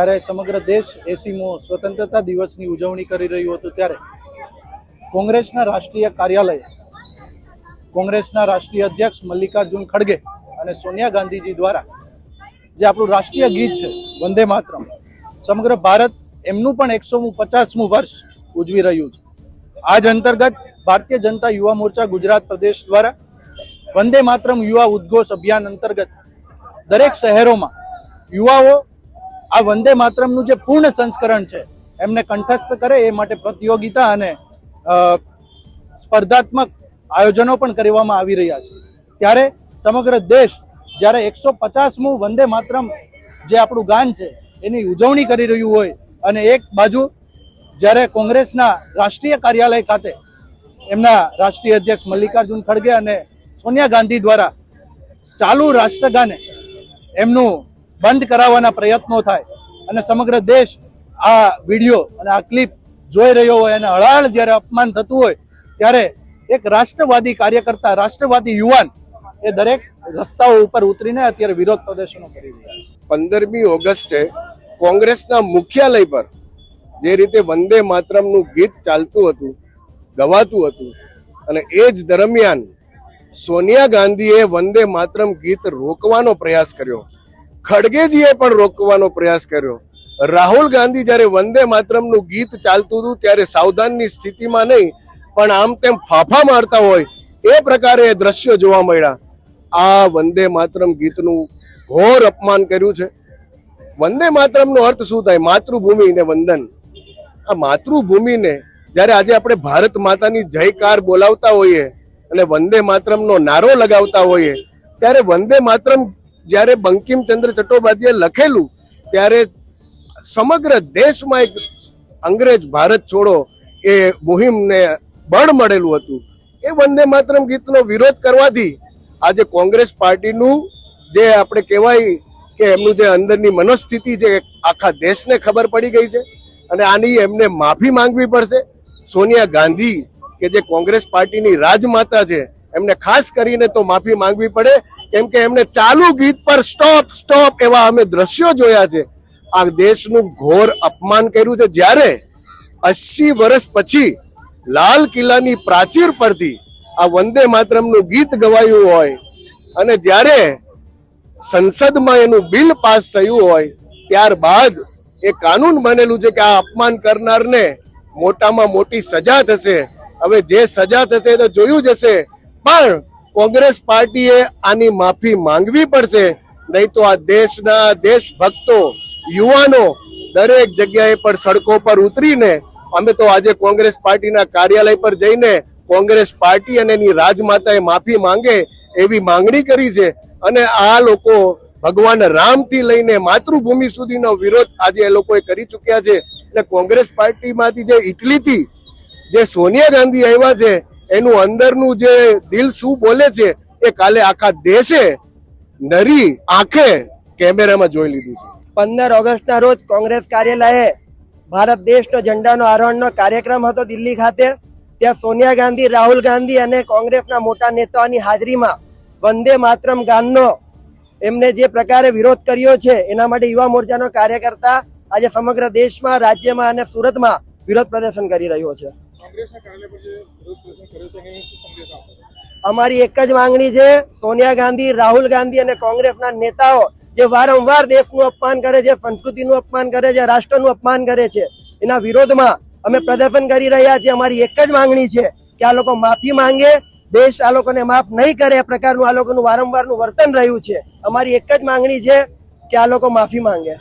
જ્યારે સમગ્ર દેશ 80મો સ્વતંત્રતા દિવસની ઉજવણી કરી રહ્યું હતું ત્યારે કોંગ્રેસના રાષ્ટ્રીય કાર્યાલય કોંગ્રેસના રાષ્ટ્રીય અધ્યક્ષ મલ્લિકાર્જુન ખડગે અને સોનિયા ગાંધીજી દ્વારા જે આપણું રાષ્ટ્રીય ગીત છે વંદે માતરમ, સમગ્ર ભારત એમનું પણ 150મું વર્ષ ઉજવી રહ્યું છે। આજ અંતર્ગત ભારતીય જનતા યુવા મોરચા ગુજરાત પ્રદેશ દ્વારા વંદે માતરમ યુવા ઉદ્ઘોષ અભિયાન અંતર્ગત દરેક શહેરોમાં યુવાઓ આ વંદે માતરમનું જે પૂર્ણ સંસ્કરણ છે એમને કંઠસ્થ કરે એ માટે પ્રતિયોગિતા અને સ્પર્ધાત્મક આયોજનો પણ કરવામાં આવી રહ્યા છે। ત્યારે સમગ્ર દેશ જ્યારે 150મું વંદે માતરમ જે આપણું ગાન છે એની ઉજવણી કરી રહ્યું હોય અને એક બાજુ જ્યારે કોંગ્રેસના રાષ્ટ્રીય કાર્યાલય ખાતે એમના રાષ્ટ્રીય અધ્યક્ષ મલ્લિકાર્જુન ખડગે અને સોનિયા ગાંધી દ્વારા ચાલુ રાષ્ટ્રગાને એમનું બંધ કરાવવાના પ્રયત્નો થાય અને સમગ્ર દેશ આ વિડીયો અને આ ક્લિપ જોઈ રહ્યો હોય અને હળહળ જ્યારે અપમાન થતું હોય ત્યારે એક રાષ્ટ્રવાદી કાર્યકર્તા, રાષ્ટ્રવાદી યુવાન એ દરેક રસ્તાઓ ઉપર ઉતરીને અત્યારે વિરોધ પ્રદર્શનો કરી રહ્યા છે। 15મી ઓગસ્ટે કોંગ્રેસના મુખ્યાલય પર જે રીતે વંદે માતરમનું ગીત ચાલતું હતું, ગવાતું હતું અને એ જ દરમિયાન સોનિયા ગાંધીએ વંદે માતરમ ગીત રોકવાનો પ્રયાસ કર્યો, ખડગેજીએ પણ રોકવાનો પ્રયાસ કર્યો। રાહુલ ગાંધી જ્યારે વંદે માતરમનું ગીત ચાલતું હતું ત્યારે સાવધાનની સ્થિતિમાં નહીં પણ આમ તેમ ફાફા મારતા હોય એ પ્રકારે એ દ્રશ્યો જોવા મળ્યા। આ વંદે માતરમ ગીતનું ઘોર અપમાન કર્યું છે। વંદે માતરમનો અર્થ શું થાય? માતૃભૂમિને વંદન। આ માતૃભૂમિને જ્યારે આજે આપણે ભારત માતાની જયકાર બોલાવતા હોઈએ અને વંદે માતરમનો નારો લગાવતા હોઈએ ત્યારે વંદે માતરમ જ્યારે બંકિમચંદ્ર ચટ્ટોપાધ્યાયે લખેલું ત્યારે સમગ્ર દેશમાં એક અંગ્રેજ ભારત છોડો એ મુહિમને બળ મળેલું હતું। એ વંદે માતરમ ગીતનો વિરોધ કરવાથી આજે કોંગ્રેસ પાર્ટીનું જે આપણે કહેવાય કે એમનું જે અંદરની મનોસ્થિતિ છે આખા દેશને ખબર પડી ગઈ છે અને આની એમને માફી માંગવી પડશે। સોનિયા ગાંધી કે જે કોંગ્રેસ પાર્ટીની રાજમાતા છે એમને ખાસ કરીને તો માફી માંગવી પડે, કેમ કે એમને ચાલુ ગીત પર સ્ટોપ સ્ટોપ એવા અમે દ્રશ્યો જોયા છે। આ દેશનું ઘોર અપમાન કર્યું છે। જ્યારે 80 વર્ષ પછી લાલ કિલ્લાની પ્રાચીર પરથી આ વંદે માતરમનું ગીત ગવાયું હોય અને જ્યારે સંસદમાં એનું બિલ પાસ થયું હોય ત્યારબાદ એ કાનૂન બનેલું છે કે આ અપમાન કરનારને મોટામાં મોટી સજા થશે। હવે જે સજા થશે તો જોયું જશે, પણ કોંગ્રેસ પાર્ટીએ આની માફી માંગવી પડશે, નહીં તો આ દેશના દેશભક્તો યુવાનો દરેક જગ્યાએ પર સડકો પર ઉતરીને અમે તો આજે કોંગ્રેસ પાર્ટીના કાર્યાલય પર જઈને કોંગ્રેસ પાર્ટી અને એની રાજમાતાએ માફી માંગે એવી માંગણી કરી છે। અને આ લોકો ભગવાન રામથી લઈને માતૃભૂમિ સુધીનો વિરોધ આજે એ લોકોએ કરી ચૂક્યા છે। એટલે કોંગ્રેસ પાર્ટીમાંથી જે ઇટલીથી જે સોનિયા ગાંધી આવ્યા છે એનું અંદરનું જે દિલ શું બોલે છે એ કાલે આખા દેશે નરી આંખે કેમેરામાં જોઈ લીધું છે। 15 ઓગસ્ટના રોજ કોંગ્રેસ કાર્યાલયે ભારત દેશનો ઝંડાનો આરોહણનો કાર્યક્રમ હતો દિલ્હી ખાતે। ત્યાં સોનિયા ગાંધી, રાહુલ ગાંધી અને કોંગ્રેસના મોટા નેતાઓની હાજરીમાં વંદે માતરમ ગાનનો એમને જે પ્રકારે વિરોધ કર્યો છે એના માટે યુવા મોરચાનો કાર્યકર્તા આજે સમગ્ર દેશમાં, રાજ્યમાં અને સુરતમાં વિરોધ પ્રદર્શન કરી રહ્યો છે। અમારી એક જ માંગણી છે, સોનિયા ગાંધી, રાહુલ ગાંધી અને કોંગ્રેસના નેતાઓ જે વારંવાર દેશનું અપમાન કરે છે, સંસ્કૃતિનું અપમાન કરે છે, રાષ્ટ્રનું અપમાન કરે છે, એના વિરોધમાં અમે પ્રદર્શન કરી રહ્યા છીએ। અમારી એક જ માંગણી છે કે આ લોકો માફી માંગે, દેશ આ લોકોને માફ નહીં કરે એ પ્રકારનું આ લોકોનું વારંવારનું વર્તન રહ્યું છે। અમારી એક જ માંગણી છે કે આ લોકો માફી માંગે।